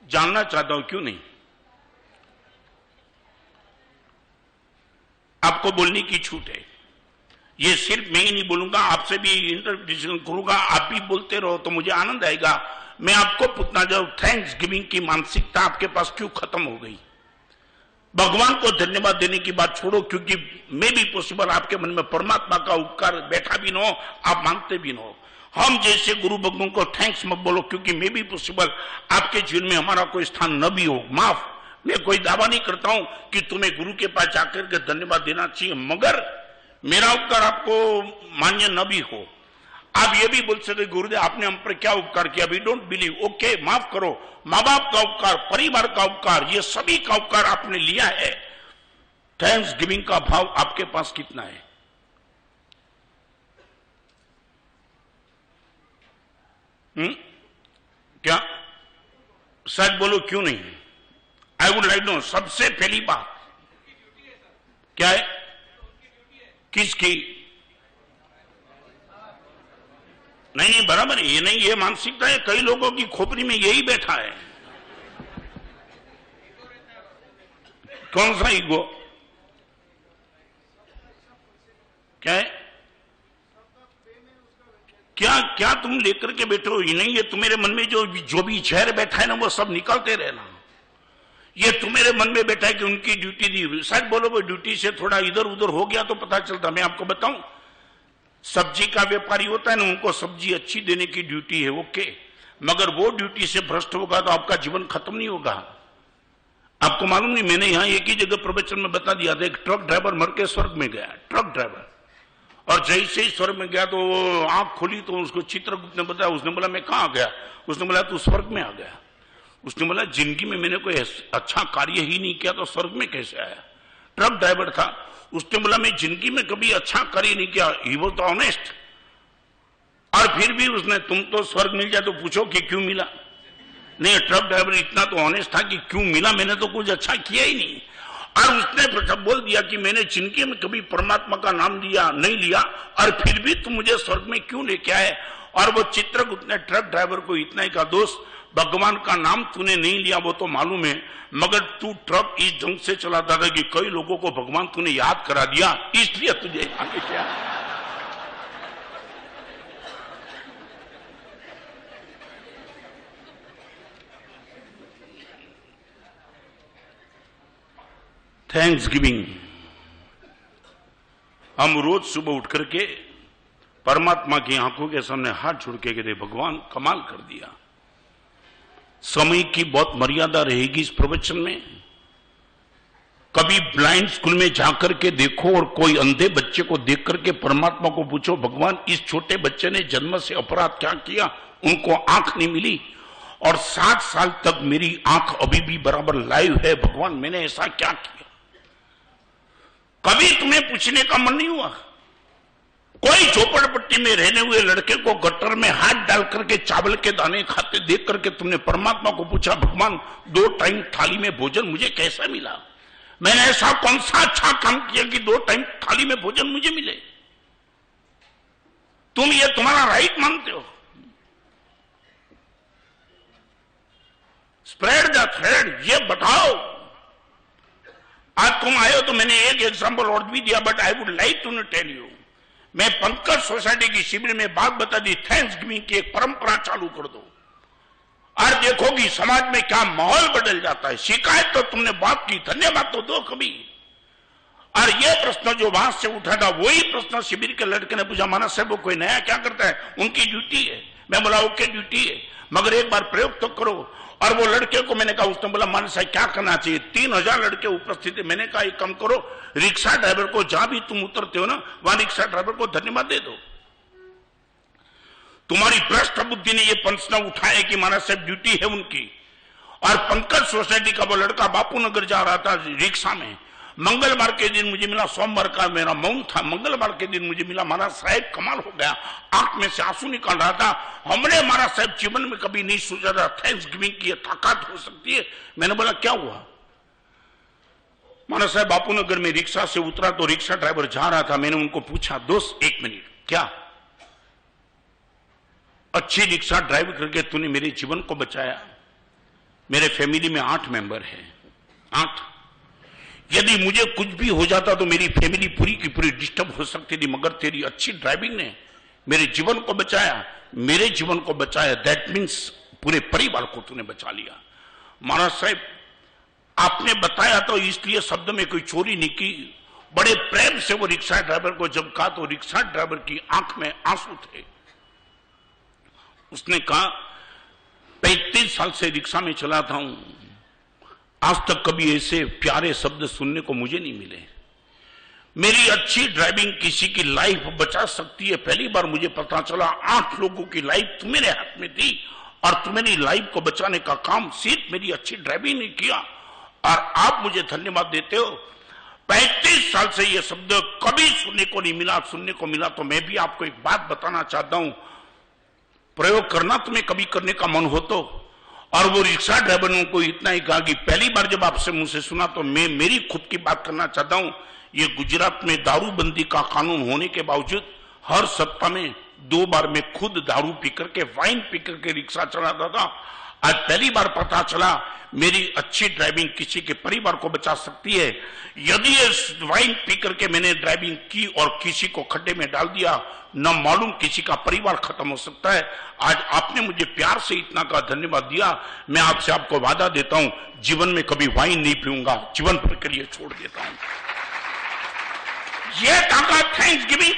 जानना चाहता हूं, क्यों नहीं? आपको बोलने की छूट है। ये सिर्फ मैं ही नहीं बोलूंगा, आपसे भी इंटरप्रिटेशन करूंगा, आप भी बोलते रहो तो मुझे आनंद आएगा। मैं आपको पूछना चाहूं, थैंक्स गिविंग की मानसिकता आपके पास क्यों खत्म हो गई? भगवान को धन्यवाद देने की बात छोड़ो, क्योंकि मे भी पॉसिबल आपके मन में परमात्मा का उपकार बैठा भी न हो, आप मानते भी न हो। हम जैसे गुरु भगवान को थैंक्स मत बोलो, क्योंकि मे भी पॉसिबल आपके जीवन में हमारा कोई स्थान न भी हो। माफ, मैं कोई दावा नहीं करता हूं कि तुम्हें गुरु के पास जाकर के धन्यवाद देना चाहिए, मगर मेरा उपकार आपको मान्य न भी हो, आप ये भी बोल सकते गुरुदेव आपने हम पर क्या उपकार किया, वी डोंट बिलीव। ओके, माफ करो, माँ बाप का उपकार, परिवार का उपकार, ये सभी का उपकार आपने लिया है। थैंक्स गिविंग का भाव आपके पास कितना है? क्या सच बोलो, क्यों नहीं? I would like no. सबसे पहली बात क्या है? किसकी? नहीं, बराबर है, ये नहीं, ये मानसिकता है कई लोगों की खोपड़ी में, यही बैठा है। कौन सा ईगो? क्या है? क्या क्या तुम लेकर के बैठे हो? ये नहीं, ये तुम्हारे मन में जो भी जहर बैठा है ना, वो सब निकालते रहना। ये तुम्हारे मन में बैठा है कि उनकी ड्यूटी दी, सच बोलो वो ड्यूटी से थोड़ा इधर उधर हो गया तो पता चलता। मैं आपको बताऊं, सब्जी का व्यापारी होता है ना, उनको सब्जी अच्छी देने की ड्यूटी है, ओके, मगर वो ड्यूटी से भ्रष्ट होगा तो आपका जीवन खत्म नहीं होगा। आपको मालूम नहीं, मैंने यहां एक ही जगह प्रवचन में बता दिया था, एक ट्रक ड्राइवर मर के स्वर्ग में गया, ट्रक ड्राइवर, और जैसे ही स्वर्ग में गया तो आंख खोली तो उसको चित्रगुप्त ने बताया। उसने बोला मैं कहां गया? उसने बोला तू स्वर्ग में आ गया। उसने बोला जिंदगी में मैंने कोई अच्छा कार्य ही नहीं किया तो स्वर्ग में कैसे आया? ट्रक ड्राइवर था, उसने बोला मैं जिंदगी में कभी अच्छा कार्य नहीं किया। He was honest. और फिर भी उसने, तुम तो स्वर्ग मिल जाए तो पूछो कि क्यों मिला? नहीं, ट्रक ड्राइवर इतना तो ऑनेस्ट था कि क्यों मिला, मैंने तो कुछ अच्छा किया ही नहीं। और उसने बोल दिया कि मैंने जिंदगी में कभी परमात्मा का नाम लिया नहीं लिया, और फिर भी तुम मुझे स्वर्ग में क्यों लेके आए? और वो चित्रगुप्त ने ट्रक ड्राइवर को इतना ही कहा, दोस्त भगवान का नाम तूने नहीं लिया वो तो मालूम है, मगर तू ट्रक इस ढंग से चलाता था कि कई लोगों को भगवान तूने याद करा दिया, इसलिए तुझे आगे क्या। थैंक्स गिविंग, हम रोज सुबह उठ करके परमात्मा की आंखों के सामने हाथ जोड़ के कहते भगवान कमाल कर दिया। समय की बहुत मर्यादा रहेगी इस प्रवचन में। कभी ब्लाइंड स्कूल में जाकर के देखो और कोई अंधे बच्चे को देख करके परमात्मा को पूछो भगवान इस छोटे बच्चे ने जन्म से अपराध क्या किया, उनको आंख नहीं मिली और 7 साल तक मेरी आंख अभी भी बराबर लाइव है, भगवान मैंने ऐसा क्या किया? कभी तुम्हें पूछने का मन नहीं हुआ? कोई झोपड़पट्टी में रहने हुए लड़के को गटर में हाथ डाल करके चावल के दाने खाते देख करके तुमने परमात्मा को पूछा भगवान 2 टाइम थाली में भोजन मुझे कैसा मिला? मैंने ऐसा कौन सा अच्छा काम किया कि 2 टाइम थाली में भोजन मुझे मिले? तुम ये तुम्हारा राइट मानते हो? स्प्रेड द थ्रेड, ये बताओ। आज तुम आए हो तो मैंने एक एग्जांपल और भी दिया, but I would like to tell you, मैं पंकज सोसाइटी की शिविर में बात बता दी, थैंक्स गिविंग की एक परंपरा चालू कर दो और देखोगी समाज में क्या माहौल बदल जाता है। शिकायत तो तुमने बात की, धन्यवाद तो दो कभी। और ये प्रश्न जो वहां से उठा था वही प्रश्न शिविर के लड़के ने पूछा, मानस साहब वो कोई नया क्या करता है? उनकी ड्यूटी है। मैं बोला ओके ड्यूटी है, मगर एक बार प्रयोग तो करो। और वो लड़के को मैंने कहा, उसने बोला मानस साहब क्या करना चाहिए? 3000 लड़के उपस्थित है। मैंने कहा एक काम करो, रिक्शा ड्राइवर को जहां भी तुम उतरते हो ना वहां रिक्शा ड्राइवर को धन्यवाद दे दो। तुम्हारी भ्रष्ट बुद्धि ने यह प्रश्न उठाया कि मानस साहब ड्यूटी है उनकी। और पंकज सोसाइटी का वो लड़का बापू नगर जा रहा था रिक्शा में, मंगलवार के दिन मुझे मिला, सोमवार का मेरा मौन था, मंगलवार के दिन मुझे मिला, महाराज साहब कमाल हो गया, आंख में से आंसू निकाल रहा था। हमने महाराज साहब जीवन में कभी नहीं सोचा था थैंक्स गिविंग की ताकत हो सकती है। मैंने बोला क्या हुआ? महाराज साहब बापू नगर में रिक्शा से उतरा तो रिक्शा ड्राइवर जा रहा था। मैंने उनको पूछा, दोस्त 1 मिनट, क्या अच्छी रिक्शा ड्राइव करके तूने मेरे जीवन को बचाया? मेरे फैमिली में 8 मेंबर हैं, 8। यदि मुझे कुछ भी हो जाता तो मेरी फैमिली पूरी की पूरी डिस्टर्ब हो सकती थी, मगर तेरी अच्छी ड्राइविंग ने मेरे जीवन को बचाया, मेरे जीवन को बचाया। दैट मीन्स पूरे परिवार को तूने बचा लिया। महाराज साहब, आपने बताया तो इसलिए शब्द में कोई चोरी नहीं की। बड़े प्रेम से वो रिक्शा ड्राइवर को जब कहा तो रिक्शा ड्राइवर की आंख में आंसू थे। उसने कहा, 35 साल से रिक्शा में चलाता हूं, आज तक कभी ऐसे प्यारे शब्द सुनने को मुझे नहीं मिले। मेरी अच्छी ड्राइविंग किसी की लाइफ बचा सकती है। पहली बार मुझे पता चला 8 लोगों की लाइफ तुम्हारे हाथ में थी और तुम्हारी लाइफ को बचाने का काम सिर्फ मेरी अच्छी ड्राइविंग ने किया, और आप मुझे धन्यवाद देते हो। 35 साल से ये शब्द कभी सुनने को नहीं मिला। सुनने को मिला तो मैं भी आपको एक बात बताना चाहता हूं, प्रयोग करना तुम्हें कभी करने का मन हो तो। और वो रिक्शा ड्राइवरों को इतना ही कहा कि पहली बार जब आपसे मुझसे सुना तो मैं मेरी खुद की बात करना चाहता हूं। ये गुजरात में दारूबंदी का कानून होने के बावजूद हर सप्ताह में 2 बार मैं खुद दारू पी करके, वाइन पी करके रिक्शा चलाता था। आज पहली बार पता चला मेरी अच्छी ड्राइविंग किसी के परिवार को बचा सकती है। यदि ये वाइन पी करके मैंने ड्राइविंग की और किसी को खड्डे में डाल दिया, न मालूम किसी का परिवार खत्म हो सकता है। आज आपने मुझे प्यार से इतना का धन्यवाद दिया। मैं आपसे आपको वादा देता हूं, जीवन में कभी वाइन नहीं पीऊंगा, जीवन भर के लिए छोड़ देता हूं। ये ताकत थैंक्स गिविंग